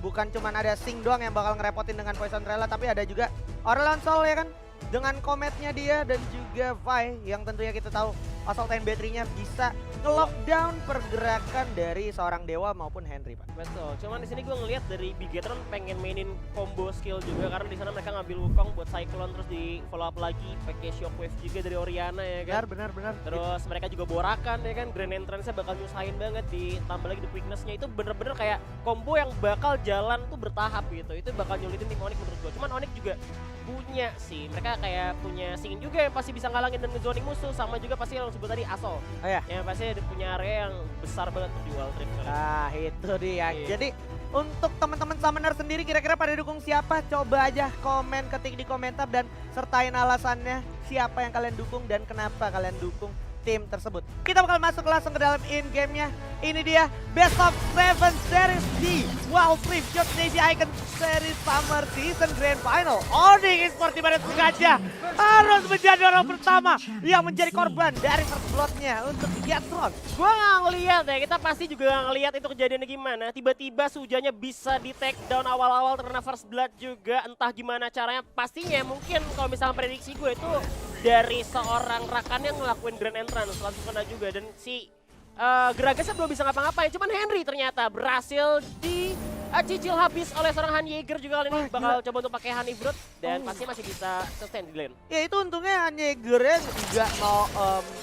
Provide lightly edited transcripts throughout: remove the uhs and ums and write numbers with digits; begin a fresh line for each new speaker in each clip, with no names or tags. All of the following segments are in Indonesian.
bukan cuman ada Sing doang yang bakal ngerepotin dengan Poison Trela, tapi ada juga Aurelion Sol ya kan, dengan kometnya dia dan juga Vi yang tentunya kita tahu Assault and Battery-nya bisa nge-lockdown pergerakan dari seorang Dewa maupun Henry, Pak.
Betul, cuman di sini gue ngelihat dari Bigetron pengen mainin combo skill juga karena di sana mereka ngambil Wukong buat Cyclone terus di follow up lagi pakai Shockwave juga dari Orianna ya kan.
Benar.
Terus mereka juga borakan ya kan, Grand Entrance-nya bakal nyusahin banget, ditambah lagi di weakness-nya itu bener-bener kayak combo yang bakal jalan tuh bertahap gitu. Itu bakal nyulitin tim Onyx menurut gue. Cuman Onyx juga punya sih, mereka kayak punya Sing juga yang pasti bisa ngalangin dan ngezoning musuh, sama juga pasti yang sebut tadi Asol.
Oh ya.
Yang pasti ada punya area yang besar banget untuk di Wild Rift kali.
Nah, itu dia.
Iya.
Jadi untuk teman-teman Summoner sendiri kira-kira pada dukung siapa? Coba aja komen, ketik di komentar dan sertain alasannya siapa yang kalian dukung dan kenapa kalian dukung tim tersebut. Kita bakal masuk langsung ke dalam in-game-nya. Ini dia Best of 7 Series di Wild Rift Youth Navy Icon Series Summer Season Grand Final. Onyx Esports pada sengaja harus menjadi orang pertama yang menjadi korban dari first blood-nya untuk Bigetron.
Gua nggak ngeliat ya, kita pasti juga nggak ngeliat itu kejadiannya gimana. Tiba-tiba Sujanya bisa di take down awal-awal terkena first blood juga. Entah gimana caranya, pastinya mungkin kalau misalnya prediksi gue itu dari seorang Rakan yang ngelakuin Grand Entrance langsung kena juga. Dan si Gragasnya belum bisa ngapa-ngapain, cuman Henry ternyata berhasil dicicil habis oleh seorang Han Jaeger juga kali ini. Bakal coba untuk pakai Honey Brood dan pasti masih bisa sustain di lane.
Ya itu untungnya Jaegernya nggak mau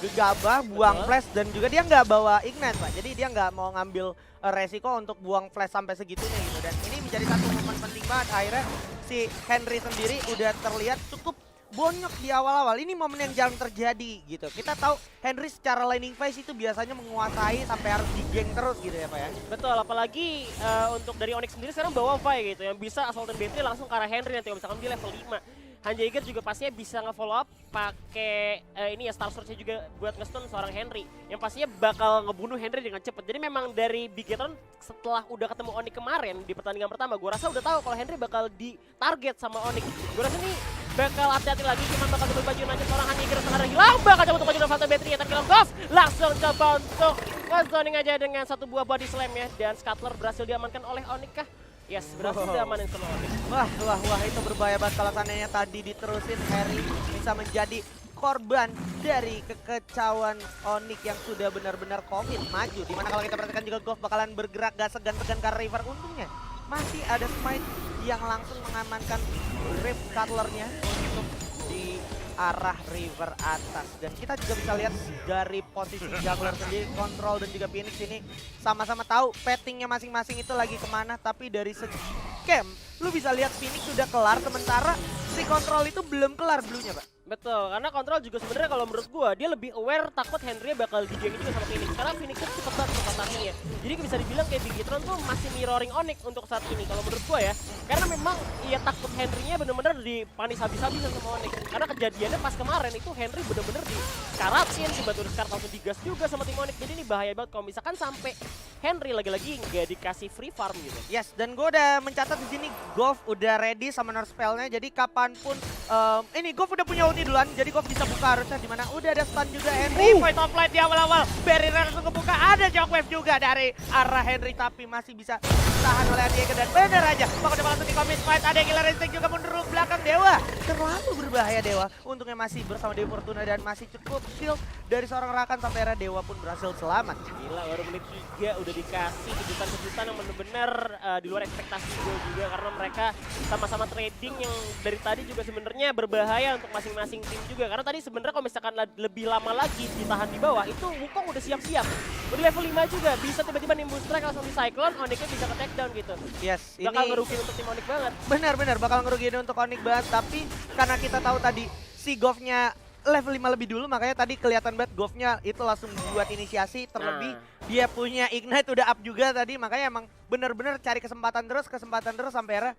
gegabah, buang flash dan juga dia nggak bawa ignite, Pak. Jadi dia nggak mau ngambil resiko untuk buang flash sampai segitunya gitu. Dan ini menjadi satu momen penting banget. Akhirnya si Henry sendiri udah terlihat cukup bonyok di awal-awal. Ini momen yang jarang terjadi gitu. Kita tahu Henry secara laning phase itu biasanya menguasai sampai harus digeng terus gitu ya, Pak ya.
Betul, apalagi untuk dari Onyx sendiri sekarang bawa Vi gitu yang bisa Assault and Battery langsung ke arah Henry nanti kalau misalkan dia level 5. Han Jaeger juga pastinya bisa nge-follow up pakai ini ya Star Sword-nya juga buat nge-stun seorang Henry yang pastinya bakal ngebunuh Henry dengan cepet. Jadi memang dari Bigetron setelah udah ketemu Onyx kemarin di pertandingan pertama, gue rasa udah tahu kalau Henry bakal di-target sama Onyx. Gue rasa nih bakal hati-hati lagi, cuman bakal coba baju nanya seorang Han Jaeger setengah hilang, bakal coba untuk baju Phantom Battery yang terkilang Ghost. Langsung coba untuk nge-zoning aja dengan satu buah body slam ya, dan Scuttler berhasil diamankan oleh Onyx kah? Yes, berhasil diamanin sama Onyx.
Wah, itu berbahaya banget kalau seandainya tadi diterusin Harry bisa menjadi korban dari kekecauan Onyx yang sudah benar-benar komit maju. Dimana kalau kita perhatikan juga Goff bakalan bergerak gak segan-segan ke River. Untungnya masih ada Smite yang langsung mengamankan Rift Cutler-nya untuk di arah River atas. Dan kita juga bisa lihat dari posisi jungler sendiri, Control dan juga Phoenix ini sama-sama tahu pettingnya masing-masing itu lagi kemana. Tapi dari segi camp, lu bisa lihat Phoenix sudah kelar, sementara si Control itu belum kelar blue-nya, Pak.
Betul, karena Control juga sebenarnya kalau menurut gua dia lebih aware takut Henry bakal digeng juga sama Phoenix. Karena Phoenix itu cepet banget untuk atasnya. Jadi bisa dibilang kayak Bigetron tuh masih mirroring Onyx untuk saat ini kalau menurut gua ya. Karena memang ia takut Henry-nya bener-bener dipanis habis-habisan sama Onyx. Karena kejadiannya pas kemarin itu Henry bener-bener dikaratin, tiba-tiba Scar langsung digas juga sama tim Onyx. Jadi ini bahaya banget kalau misalkan sampai Henry lagi-lagi nggak dikasih free farm gitu.
Yes, dan gue udah mencatat di sini Goff udah ready summoner spellnya. Jadi kapanpun ini Goff udah punya ulti duluan, jadi Goff bisa buka harusnya. Dimana udah ada stun juga Henry. Fight of flight di awal-awal, barrier langsung kebuka. Ada Shockwave juga dari arah Henry, tapi masih bisa ditahan oleh Diego. Dan bener aja, bakal coba langsung di commit fight. Ada Killer Instinct juga mundur ke belakang Dewa. Terlalu berbahaya Dewa. Untungnya masih bersama Dewa Fortuna dan masih cukup shield dari seorang Rakan sampai era Dewa pun berhasil selamat.
Gila, baru menit 3 udah dikasih kejutan-kejutan yang bener-bener di luar ekspektasi gue juga. Karena mereka sama-sama trading yang dari tadi juga sebenarnya berbahaya untuk masing-masing tim juga. Karena tadi sebenarnya kalau misalkan lebih lama lagi ditahan di bawah, itu Wukong udah siap-siap. Udah level 5 juga, bisa tiba-tiba nimbus strike langsung di Cyclone, Onyx-nya bisa ke take down gitu.
Yes,
bakal
ini
ngerugiin untuk tim Onyx banget.
Benar-benar bakal ngerugiin untuk Onyx banget. Tapi karena kita tahu tadi si Goff-nya level 5 lebih dulu, makanya tadi kelihatan banget Goff-nya itu langsung buat inisiasi. Terlebih dia punya Ignite udah up juga tadi, makanya emang bener-bener cari kesempatan terus sampai era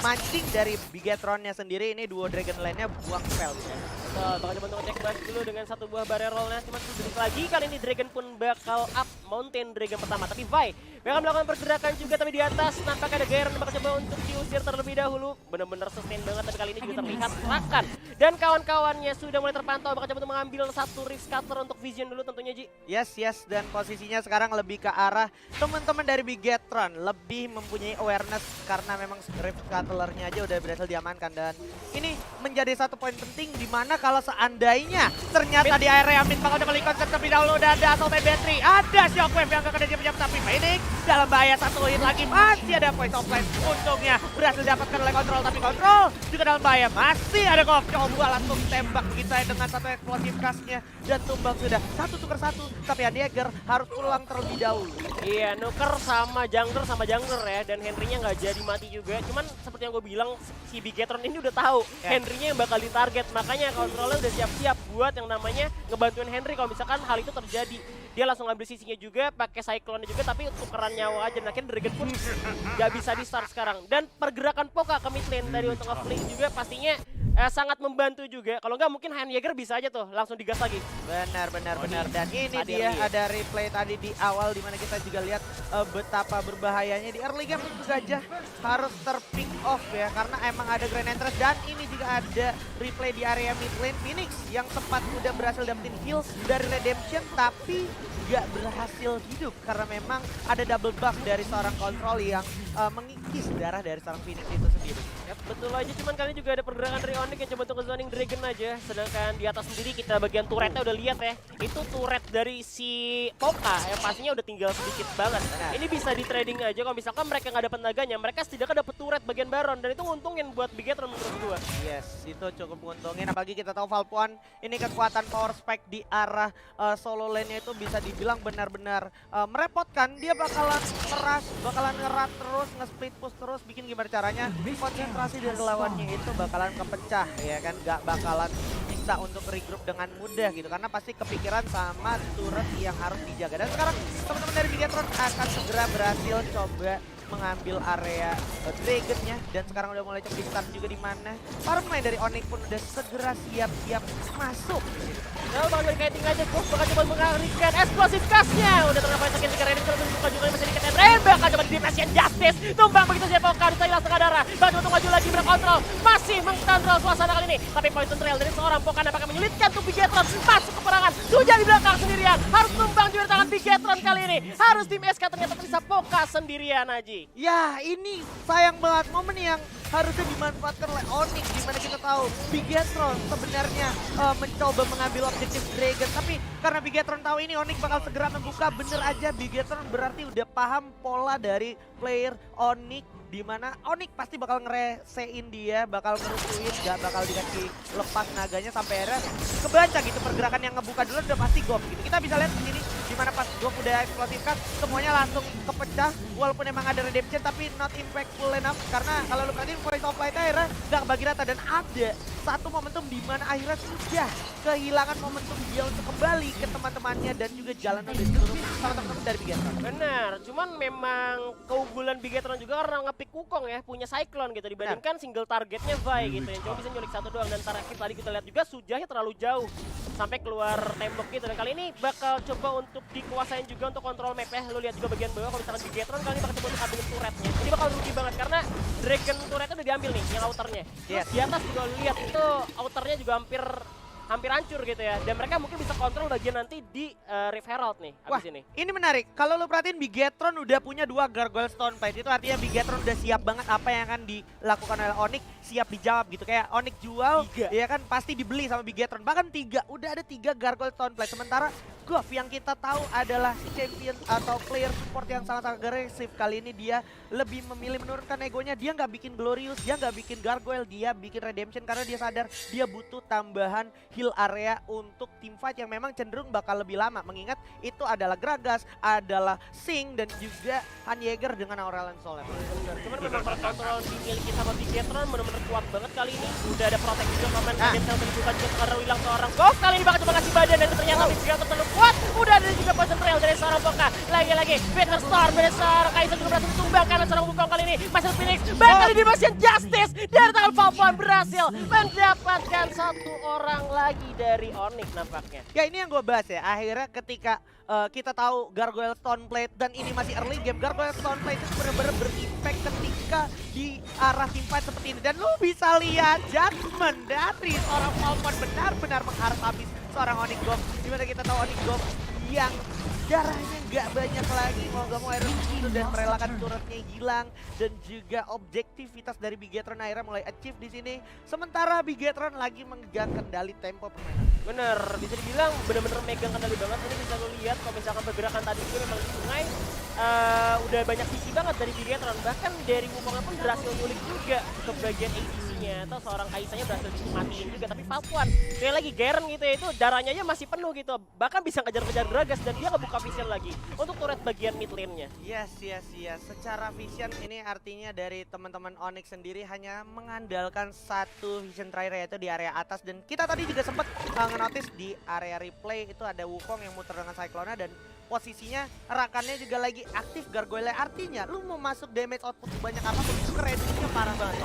mancing dari Bigetron-nya sendiri. Ini duo Dragon Lane-nya buang spell gitu.
Betul, bakal coba untuk ngecek back dulu dengan satu buah barrel roll-nya. Cuman sedikit lagi, kali ini Dragon pun bakal up Mountain Dragon pertama. Tapi Vi bakal melakukan pergerakan juga, tapi di atas nampaknya ada Garen bakal coba untuk diusir terlebih dahulu. Bener-bener sustain banget, tapi kali ini juga terlihat Rakan dan kawan-kawannya sudah mulai terpantau. Bakal coba untuk mengambil satu Rift Scatter untuk Vision dulu tentunya, Ji.
Yes, dan posisinya sekarang lebih ke arah teman-teman dari Bigetron. Lebih mempunyai awareness karena memang Rift Scatter-nya aja udah berhasil diamankan. Dan ini menjadi satu poin penting di mana kalau seandainya ternyata di area mid bakal kembali konsep terlebih dahulu udah ada Assault and Battery, ada Shockwave yang gak kena diam-diam, tapi Phoenix dalam bahaya, satu hit lagi, masih ada Voice of Life. Untungnya berhasil dapatkan oleh Control, tapi Control juga dalam bahaya, masih ada Gov, coba langsung tembak begitu saya dengan satu eksplosif gasnya dan tumbang sudah satu tukar satu, tapi Jäger harus pulang terlebih dahulu.
Iya, nuker sama jungler ya, dan Henry-nya nggak jadi mati juga. Cuman seperti yang gue bilang, si Bigetron ini udah tahu Henry-nya yang bakal ditarget, makanya kontrolnya udah siap-siap buat yang namanya ngebantuin Henry kalau misalkan hal itu terjadi. Dia langsung ngambil sisinya juga, pakai Cyclone juga, tapi tukeran nyawa aja. Nah, akhirnya Dragon pun nggak bisa di-start sekarang. Dan pergerakan Poka ke mid lane dari untuk nge-flank juga pastinya sangat membantu juga. Kalau nggak mungkin Jäger bisa aja tuh langsung digas lagi.
Benar. Dan ini dia ada replay tadi di awal dimana kita juga lihat betapa berbahayanya di early game itu saja harus terpick off ya, karena emang ada Grand Entrance. Dan ini juga ada replay di area mid lane Phoenix yang sempat udah berhasil dapetin heal dari Redemption, tapi gak berhasil hidup karena memang ada double buff dari seorang Control yang mengikis darah dari seorang Phoenix itu sendiri.
Yap, betul aja, cuman kali juga ada pergerakan dari Onyx yang coba untuk nge-zoning Dragon aja. Sedangkan di atas sendiri kita bagian turretnya udah lihat ya. Itu turret dari si Poka yang pastinya udah tinggal sedikit banget. Ini bisa di trading aja kalau misalkan mereka nggak dapat naganya, mereka setidaknya dapat turret bagian Baron, dan itu nguntungin buat Bigetron menurut gua.
Yes, itu cukup menguntungin, apalagi kita tahu Valpuan ini kekuatan power spike di arah solo lane-nya itu bisa dibilang benar-benar merepotkan. Dia bakalan keras, bakalan ngerat terus, nge-split push terus, bikin gimana caranya konsentrasi dari lawannya itu bakalan kepecah ya kan, gak bakalan bisa untuk regroup dengan mudah gitu, karena pasti kepikiran sama turret yang harus dijaga. Dan sekarang teman-teman dari Bigetron akan segera berhasil coba mengambil area Dragon-nya, dan sekarang udah mulai coba di-start juga di mana para pemain dari Onyx pun udah segera siap-siap masuk.
Nah, bakal dari kiting aja, Ghost bakal coba mengalihkan eksplosif gasnya. Udah terdapat sakit ke Raiden, terus buka juga masih dikit Raiden, bakal coba di Depression Justice. Tumbang begitu saja Poka, bisa hilang setengah darah. Bakal coba maju lagi berkontrol, masih mengkontrol suasana kali ini. Tapi poison trail dari seorang Poka nampaknya menyulitkan tuh Bigetron masuk ke perangan. Sudah di belakang sendirian, harus tumbang juga tangan Bigetron kali ini. Harus tim SK ternyata bisa Poka sendirian aja.
Ya, ini sayang banget momen yang harusnya dimanfaatkan oleh Onyx, dimana kita tahu Bigetron sebenarnya mencoba mengambil objektif Dragon, tapi karena Bigetron tahu ini Onyx bakal segera membuka, bener aja Bigetron berarti udah paham pola dari player Onyx, dimana Onyx pasti bakal ngeresein dia, bakal ngerusuin, gak bakal dikasih lepas naganya sampai akhirnya kebaca gitu pergerakan yang ngebuka dulu udah pasti Gov gitu. Kita bisa lihat di sini dimana pas Gov udah eksplosifkan semuanya langsung kepecah, walaupun emang ada Redemption tapi not impactful enough, karena kalau lu perhatiin Voice of Light akhirnya gak bagi rata. Dan ada satu momentum dimana akhirnya sudah kehilangan momentum dia untuk kembali ke teman-temannya, dan juga jalan udah ditutup sama teman-teman dari Bigetron.
Benar, cuman memang keunggulan Bigetron juga karena ngepick Wukong ya, punya Cyclone gitu, dibandingkan single targetnya Vi gitu, yang cuma bisa nyulik satu doang. Dan terakhir tadi kita lihat juga Sujahnya terlalu jauh sampai keluar tembok gitu, dan kali ini bakal coba untuk dikuasain juga untuk kontrol map ya. Lu lihat juga bagian bawah kalau misalkan Bigetron kali ini bakal coba untuk ambilin turretnya, ini bakal rugi banget karena Dragon turretnya udah diambil nih, yang outernya. Terus di atas juga lu lihat itu outernya juga hampir hancur gitu ya, dan mereka mungkin bisa kontrol bagian nanti di Rift Herald nih abis ini.
Ini menarik, kalau lu perhatiin Bigetron udah punya 2 Gargoyle Stonefight, itu artinya Bigetron udah siap banget apa yang akan dilakukan oleh Onyx, siap dijawab gitu. Kayak Onyx jual, ya kan pasti dibeli sama Bigetron, bahkan 3, udah ada 3 Gargoyle Stonefight. Sementara Gov yang kita tahu adalah champion atau player support yang sangat agresif, kali ini dia lebih memilih menurunkan egonya, dia nggak bikin Glorious, dia nggak bikin Gargoyle, dia bikin Redemption karena dia sadar dia butuh tambahan heal area untuk teamfight yang memang cenderung bakal lebih lama, mengingat itu adalah Gragas, adalah Sing, dan juga Jäger dengan Aurelion Sol.
Bener, cuman memang kontrol dimiliki sama Bigetron bener-bener kuat banget kali ini. Udah ada protect juga, komen Redemption terbuka juga karena hilang seorang Ghost. Kali ini bakal coba ngasih badan, dan ternyata Bigetron terlalu kuat. Udah ada juga poison trail dari seorang Boka. Lagi-lagi Peter Storm dari seorang Kai'Sa juga berhasil ditumbangkan oleh seorang Wukong kali ini. Masih Phoenix, bakal di Dimension Justice dari tangan Falcon berhasil mendapatkan satu orang lagi dari Onyx nampaknya.
Ya ini yang gue bahas ya, akhirnya ketika kita tahu Gargoyle Stoneblade dan ini masih early game, Gargoyle Stoneblade itu benar-benar berimpact ketika di arah teamfight seperti ini. Dan lu bisa lihat judgment dari seorang Falcon benar-benar mengharap habis seorang Onyx Goff. Dimana kita tahu Onyx Goff yang darahnya nggak banyak lagi, mau gak mau Iron Fist dan merelakan turretnya hilang, dan juga objektivitas dari Bigetron akhirnya mulai achieve di sini. Sementara Bigetron lagi memegang kendali tempo permainan.
Bener, bisa dibilang bener-bener megang kendali banget. Ini bisa lo lihat kalau misalkan pergerakan tadi itu memang di sungai udah banyak sisi banget dari Bigetron. Bahkan dari Wukongnya pun berhasil nyulik juga ke bagian ADC-nya, atau seorang Kai'Sanya berhasil dimatiin juga. Tapi Falcon, kayak lagi Garen gitu ya, itu darahnya aja masih penuh gitu. Bahkan bisa ngejar-ngejar Gragas dan dia ngebuka vision lagi untuk turret bagian mid lane-nya.
Yes. Secara vision ini artinya dari teman-teman Onyx sendiri hanya mengandalkan satu vision terakhir, yaitu di area atas. Dan kita tadi juga sempat nge-notice di area replay itu ada Wukong yang muter dengan Cyclone dan posisinya rakannya juga lagi aktif Gargoyle. Artinya lu mau masuk damage output banyak apapun itu kreditnya parah banget.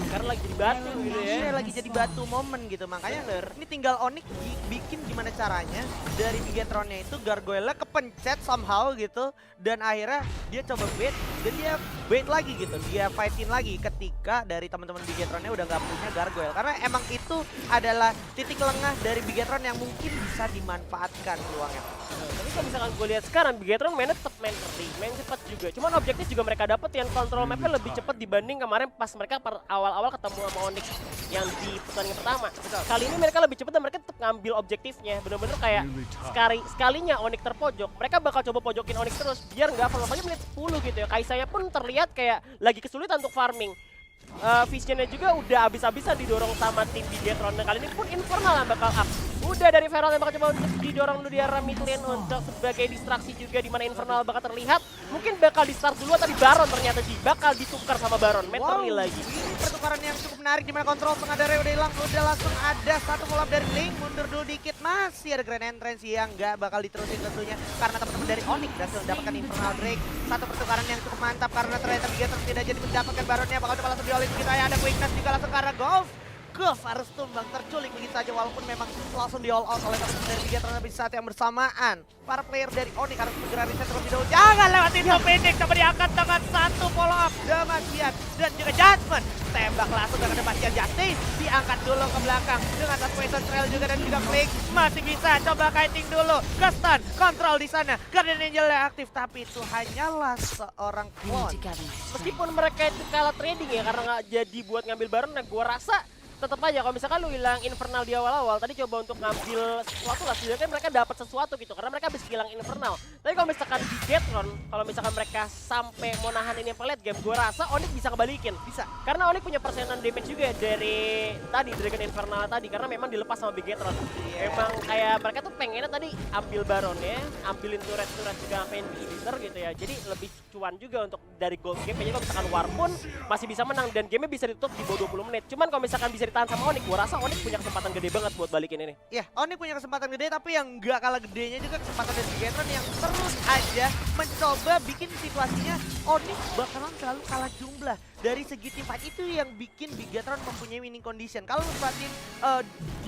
Karena lagi jadi batu gitu ya.
Iya, lagi jadi batu momen gitu. Makanya ini tinggal Onyx bikin gimana caranya dari Bigetronnya itu Gargoyle kepencet somehow gitu, dan akhirnya dia coba bait dan dia bait lagi gitu. Dia fightin lagi ketika dari teman-teman Bigetronnya udah nggak punya Gargoyle, karena emang itu adalah titik lengah dari Bigetron yang mungkin bisa dimanfaatkan peluangnya.
Tapi kalau misalkan gue lihat sekarang, Bigetron mainnya tetap main early, main cepat juga. Cuman objektif juga mereka dapat yang kontrol mapnya lebih cepat dibanding kemarin pas mereka awal-awal ketemu sama Onyx yang di pertandingan pertama. Kali ini mereka lebih cepat dan mereka tetap ngambil objektifnya. Bener-bener kayak sekalinya Onyx terpojok, mereka bakal coba pojokin Onyx terus biar nggak follow aja menit 10 gitu ya. Kai'Sanya pun terlihat kayak lagi kesulitan untuk farming. Visionnya juga udah habis-habisan didorong sama tim Bigetron, dan kali ini pun Infernal yang bakal up. Udah dari Feral yang bakal coba untuk didorong dulu di arah mid lane untuk sebagai distraksi juga, di mana Infernal bakal terlihat. Mungkin bakal di start dulu tapi Baron ternyata bakal ditukar sama Baron. Meterly lagi.
Ini pertukaran yang cukup menarik di mana kontrol tengah darah udah hilang. Udah langsung ada satu follow-up dari Link, mundur dulu dikit. Masih ada Grand Entrance yang nggak bakal diterusin tentunya karena teman-teman dari Onyx berhasil mendapatkan Infernal Drake. Satu pertukaran yang cukup mantap karena ternyata Bigetron tidak jadi mendapatkan Baronnya. Bakal coba langsung diolin kita ya, ada Quickness juga langsung karena Goff harus tumbang, terculik begitu saja walaupun memang langsung di all out oleh teman-teman dari Bigetron. Tapi saat yang bersamaan para player dari Onyx harus segera reset terlebih dahulu. Jangan lewatin top pendek, coba diangkat dengan satu follow up Demacian dan juga Judgment. Tembak langsung dengan Demacian Justice, diangkat dulu ke belakang dengan satu poison trail juga dan juga Blink masih bisa coba kiting dulu ke stun, kontrol di sana. Guardian Angel yang aktif, tapi itu hanyalah seorang clone.
Meskipun mereka itu kalah trading ya karena nggak jadi buat ngambil Baron, nah gue rasa tetap aja kalau misalkan lu hilang Infernal di awal-awal tadi coba untuk ngambil sesuatu lah, setidaknya mereka dapat sesuatu gitu karena mereka habis hilang Infernal. Tapi kalau misalkan di Bigetron, kalau misalkan mereka sampai mau nahan ini sampai late game, gue rasa Onyx bisa kebalikin. Bisa. Karena Onyx punya persenan damage juga dari tadi Dragon Infernal tadi karena memang dilepas sama Bigetron. Emang kayak mereka tuh pengennya tadi ambil Baronnya, ambilin turret-turret juga main inhibitor gitu ya. Jadi lebih cuan juga untuk dari gold game. Kayaknya kalau misalkan War pun masih bisa menang dan gamenya bisa ditutup di bawah 20 menit. Cuman kalau misalkan bisa ditahan sama Onyx, gua rasa Onyx punya kesempatan gede banget buat balikin ini.
Ya, Onyx punya kesempatan gede, tapi yang nggak kalah gedenya juga kesempatan dari Bigetron yang terus aja mencoba bikin situasinya Onyx bakalan selalu kalah jumlah. Dari segi tim fight itu yang bikin Bigetron mempunyai winning condition. Kalau perhatiin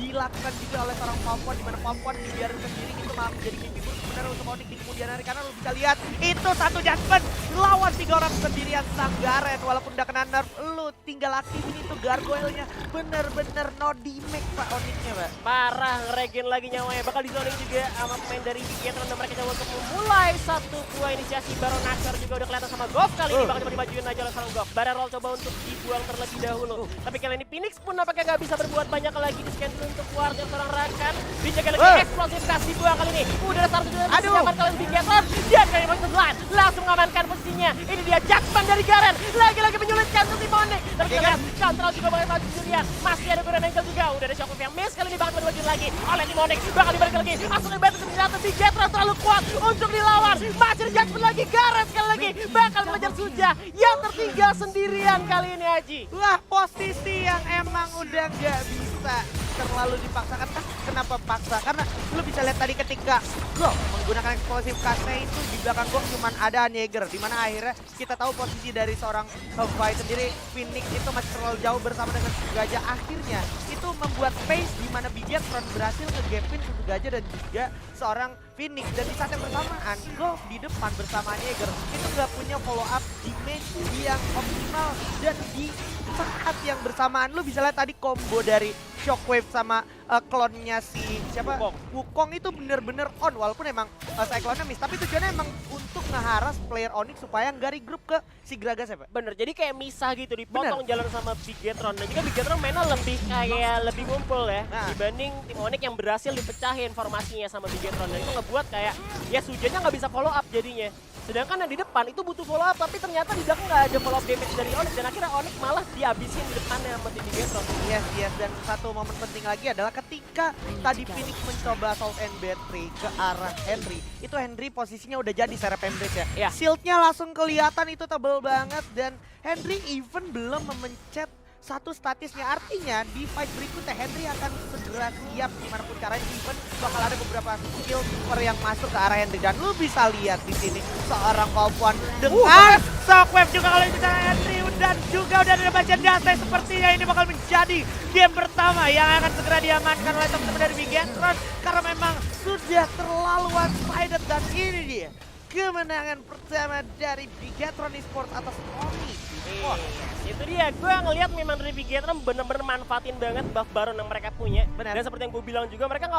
dilakukan juga oleh seorang Falcon, di mana Falcon dibiarin sendiri itu malah menjadi mimpi buruk sebenarnya untuk Onyx di kemudian hari, karena lu bisa lihat itu satu Judgment lawan 3 orang sendirian sang Garen. Walaupun udah kena nerf, lu tinggal aktifin itu Gargoyle-nya, bener-bener no damage Pak Onyx-nya, Pak.
Parah, ngeregen lagi nyawanya. Bakal dizoning juga sama pemain dari Bigetron dan mereka coba untuk memulai satu buah inisiasi. Baron Nashor juga udah kelihatan sama Goff. Kali ini bakal coba dimajuin aja oleh seorang Goff. Barrel coba untuk dibuang terlebih dahulu. Tapi kali ini Phoenix pun nampaknya nggak bisa berbuat banyak lagi. Di scan dulu untuk keluarnya seorang Rakan. Dijaga lagi eksplosif kasih buang kali ini. Udah ada satu nyaman kalian Bigetron. Dia kali ini line langsung mengamankan posisinya. Ini dia Judgment dari Garen. Lagi-lagi menyulitkan untuk tim Onyx. Tapi kita lihat kontrol juga bakal maju Julian. Masih ada Grand Angel juga. Udah ada Shockwave yang miss. Kali ini bakal dimajuin lagi oleh tim Onyx. Bakal dibalik lagi. Asal betul ternyata Bigetron terlalu kuat untuk dilawan. Masih ada Judgment lagi. Garen sekali lagi bakal mengejar Suja yang tertinggal sendirian kali ini Aji.
Wah, posisi yang emang udah nggak bisa terlalu dipaksakan. Kenapa paksa? Karena lu bisa lihat tadi ketika Gok menggunakan eksplosif kasnya itu di belakang Gok cuman ada Jaeger, dimana akhirnya kita tahu posisi dari seorang Vi sendiri, Phoenix itu masih terlalu jauh bersama dengan Gajah. Akhirnya itu membuat pace di mana Bigetron berhasil ngegapin Gajah dan juga seorang Phoenix, dan di saat yang bersamaan Gok di depan bersama Jaeger itu nggak punya follow up damage yang optimal, dan di saat yang bersamaan lu bisa lihat tadi combo dari Shockwave sama klonnya si siapa? Wukong itu bener-bener on, walaupun emang cyclone-nya miss, tapi tujuannya emang untuk ngeharas player Onyx supaya nggak regroup ke si Gragas ya Pak?
Bener, jadi kayak misah gitu, dipotong jalan sama Bigetron. Dan juga Bigetron mainnya lebih kayak lebih ngumpul ya, dibanding tim Onyx yang berhasil dipecahin formasinya sama Bigetron. Dan itu ngebuat kayak ya Sujannya nggak bisa follow up jadinya. Sedangkan yang di depan itu butuh follow up, tapi ternyata di belakang nggak ada follow up damage dari Onyx, dan akhirnya Onyx malah dihabisin di depannya sama tim Bigetron.
Yes, dan satu momen penting lagi adalah ketika tadi Phoenix mencoba assault and battery ke arah Henry, itu Henry posisinya udah jadi serep embrace ya. Shieldnya langsung kelihatan itu tebel banget, dan Henry even belum memencet satu statisnya, artinya di fight berikutnya Henry akan segera siap gimana pun caranya, even bakal ada beberapa skill super yang masuk ke arah Henry, dan lu bisa lihat di sini seorang Palpuan dengan Shockwave juga kalau bisa Henry, dan juga udah ada bagian data, sepertinya ini bakal menjadi game pertama yang akan segera diamankan oleh teman-teman dari Bigetron karena memang sudah terlalu one-sided, dan ini dia kemenangan pertama dari Bigetron Esports atas Onyx.
Itu dia, gue ngelihat memang dari Bigetron bener-bener manfaatin banget buff baron yang mereka punya. Dan seperti yang gue bilang juga, mereka nggak